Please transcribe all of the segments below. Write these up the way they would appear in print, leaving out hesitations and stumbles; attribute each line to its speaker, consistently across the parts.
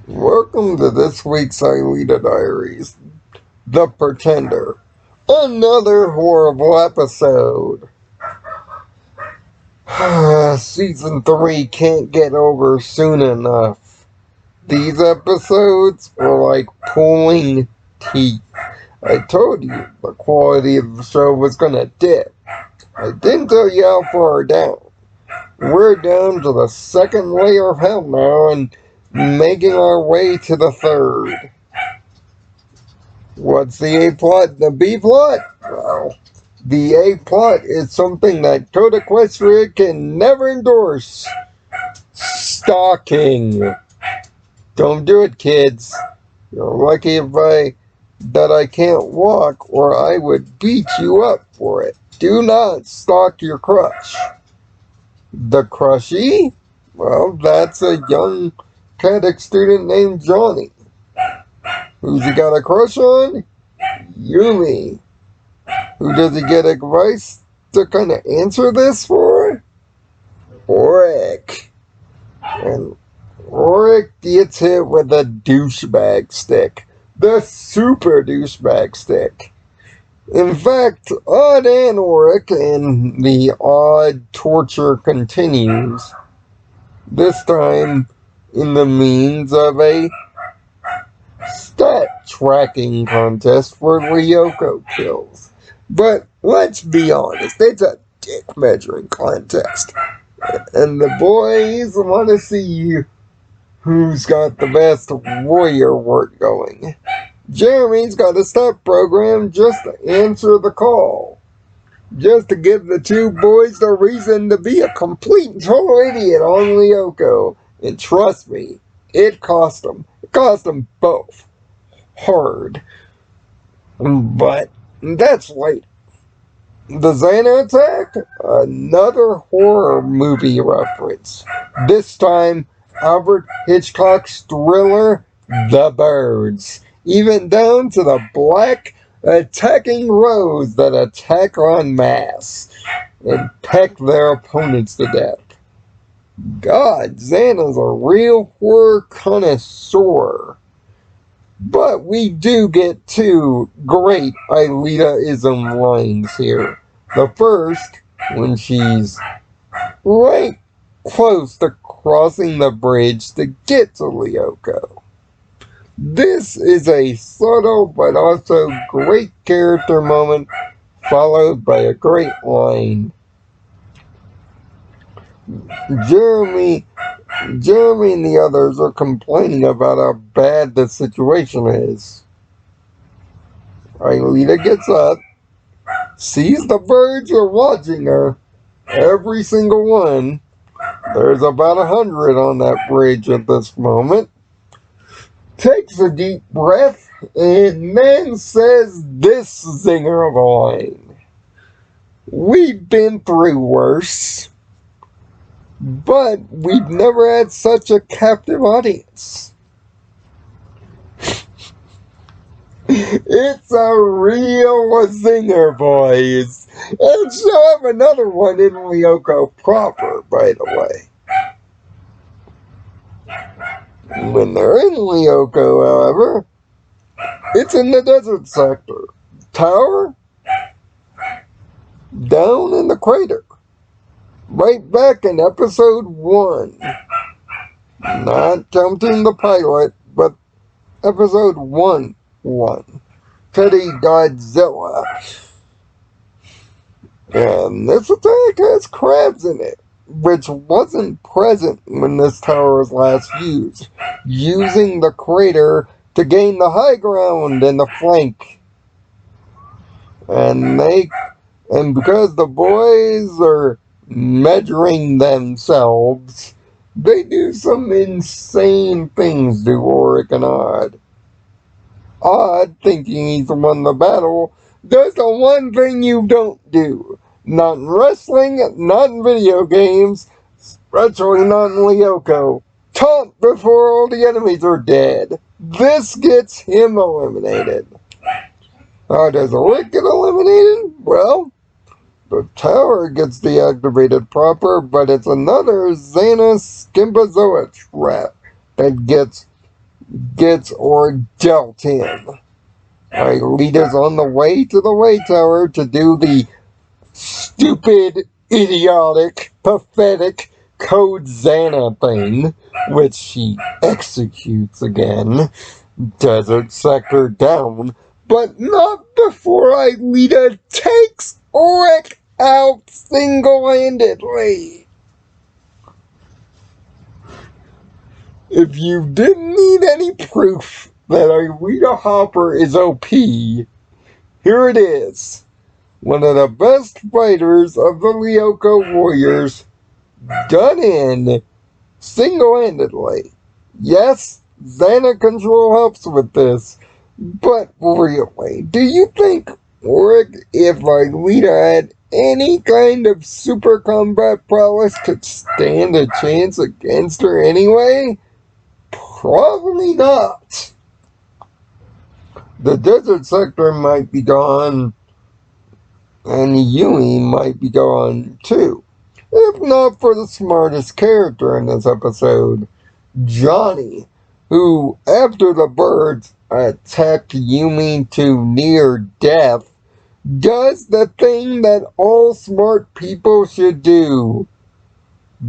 Speaker 1: Welcome to this week's Aelita Diaries, The Pretender. Another horrible episode. Season 3 can't get over soon enough. These episodes were like pulling teeth. I told you the quality of the show was gonna dip. I didn't tell you how far down. We're down to the second layer of hell now and making our way to the third. What's the A plot? The B plot? Well, the A plot is something that Code Equestria can never endorse. Stalking. Don't do it, kids. You're lucky that I can't walk, or I would beat you up for it. Do not stalk your crush. The crushie? Well, that's a young cadet student named Johnny. Who's he got a crush on? Yumi. Who does he get advice to kind of answer this for? Oric. And Oric gets hit with a douchebag stick. The super douchebag stick. In fact, Odd and Oric and the odd torture continues. This time in the means of a stat tracking contest for Ryoko kills. But let's be honest, it's a dick measuring contest. And the boys want to see who's got the best warrior work going. Jeremy's got a stat program just to answer the call. Just to give the two boys the reason to be a complete and total idiot on Ryoko. And trust me, it cost them. It cost them both. Hard. But that's later. The Xana attack? Another horror movie reference. This time, Albert Hitchcock's thriller, The Birds. Even down to the black attacking rows that attack en masse and peck their opponents to death. God, Xana's a real horror connoisseur. But we do get two great Aelita-ism lines here. The first, when she's right close to crossing the bridge to get to Ryoko. This is a subtle but also great character moment, followed by a great line. Jeremy and the others are complaining about how bad the situation is. Aelita gets up, sees the birds are watching her, every single one. There's about 100 on that bridge at this moment. Takes a deep breath, and then says this zinger of a line. We've been through worse. But we've never had such a captive audience. It's a real zinger, boys. And she'll have another one in Ryoko proper, by the way. When they're in Ryoko, however, it's in the desert sector. Tower? Down in the crater. Right back in episode 1. Not counting the pilot, but episode 1. Teddy Godzilla. And this attack has crabs in it, which wasn't present when this tower was last used. Using the crater to gain the high ground and the flank. And because the boys are measuring themselves, they do some insane things to Oric and Odd. Odd, thinking he's won the battle, does the one thing you don't do. Not in wrestling, not in video games, especially not in Ryoko. Taunt before all the enemies are dead. This gets him eliminated. How does Oric get eliminated? Well, the tower gets deactivated proper, but it's another Xana Skimbazoa trap that gets gets or dealt in. Aelita's on the way to the Way Tower to do the stupid, idiotic, pathetic Code Xana thing, which she executes again. Desert Sector down, but not before Aelita takes Auric out single-handedly. If you didn't need any proof that Aelita Hopper is OP, here it is. One of the best fighters of the Ryoko Warriors, done in single-handedly. Yes, Xana control helps with this, but really, do you think Auric, if Aelita had any kind of super combat prowess, could stand a chance against her anyway? Probably not. The desert sector might be gone, and Yui might be gone too. If not for the smartest character in this episode, Johnny, who, after the birds attack Yumi to near death, does the thing that all smart people should do.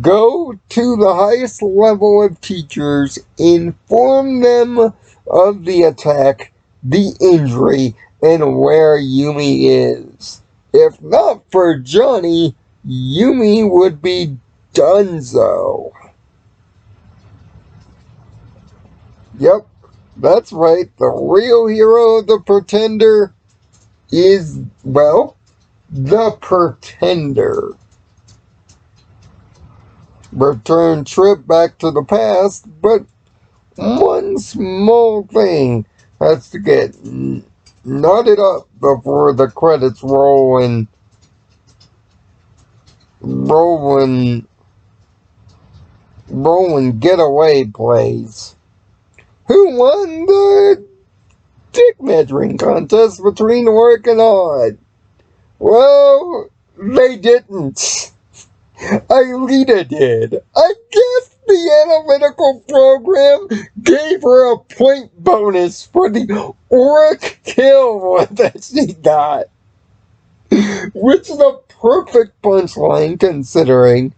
Speaker 1: Go to the highest level of teachers, inform them of the attack, the injury, and where Yumi is. If not for Johnny, Yumi would be donezo. Yep, that's right. The real hero of the Pretender is, well, the Pretender. Return trip back to the past, but one small thing has to get knotted up before the credits roll and getaway plays. Who won the dick measuring contest between Auric and Odd? Well, they didn't. Aelita did. I guess the analytical program gave her a point bonus for the Auric kill that she got. Which is a perfect punchline considering,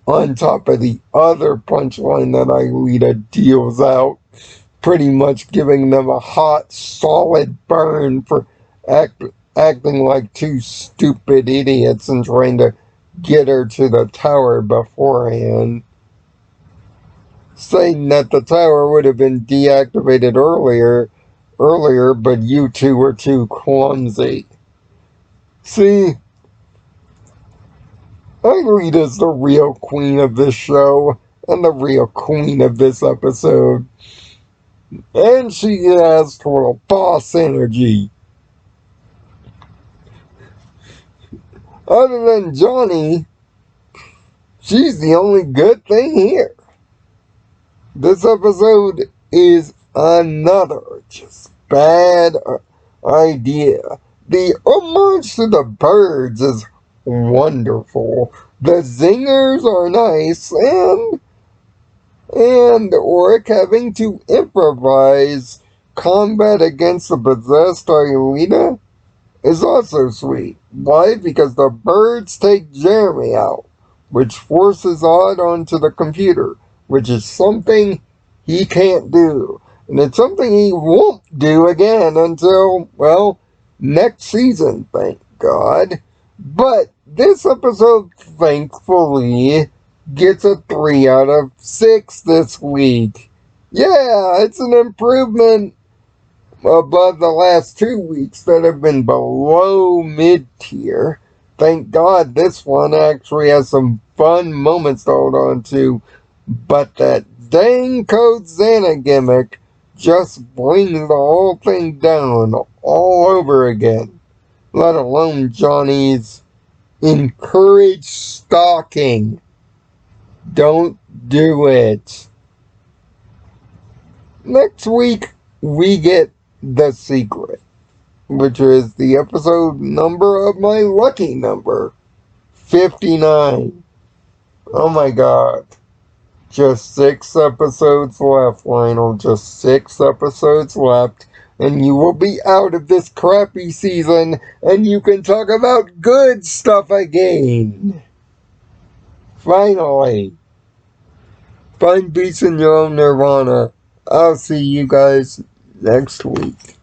Speaker 1: on top of the other punchline that Aelita deals out, pretty much giving them a hot, solid burn for acting like two stupid idiots and trying to get her to the tower beforehand. Saying that the tower would have been deactivated earlier, but you two were too clumsy. See, Aelita's the real queen of this show, and the real queen of this episode. And she has total boss energy. Other than Johnny, she's the only good thing here. This episode is another just bad idea. The homage to the birds is wonderful. The zingers are nice, and Auric having to improvise combat against the possessed Aelita is also sweet. Why? Because the birds take Jeremy out, which forces Odd onto the computer, which is something he can't do. And it's something he won't do again until, well, next season, thank God. But this episode, thankfully, gets a 3 out of 6 this week. Yeah, it's an improvement above the last 2 weeks that have been below mid-tier. Thank God this one actually has some fun moments to hold on to, but that dang Code Xana gimmick just brings the whole thing down all over again. Let alone Johnny's encouraged stalking. Don't do it. Next week, we get The Secret, which is the episode number of my lucky number, 59. Oh my God. Just 6 episodes left, Lionel. Just 6 episodes left. And you will be out of this crappy season, and you can talk about good stuff again. Finally. Find peace in your own nirvana. I'll see you guys next week.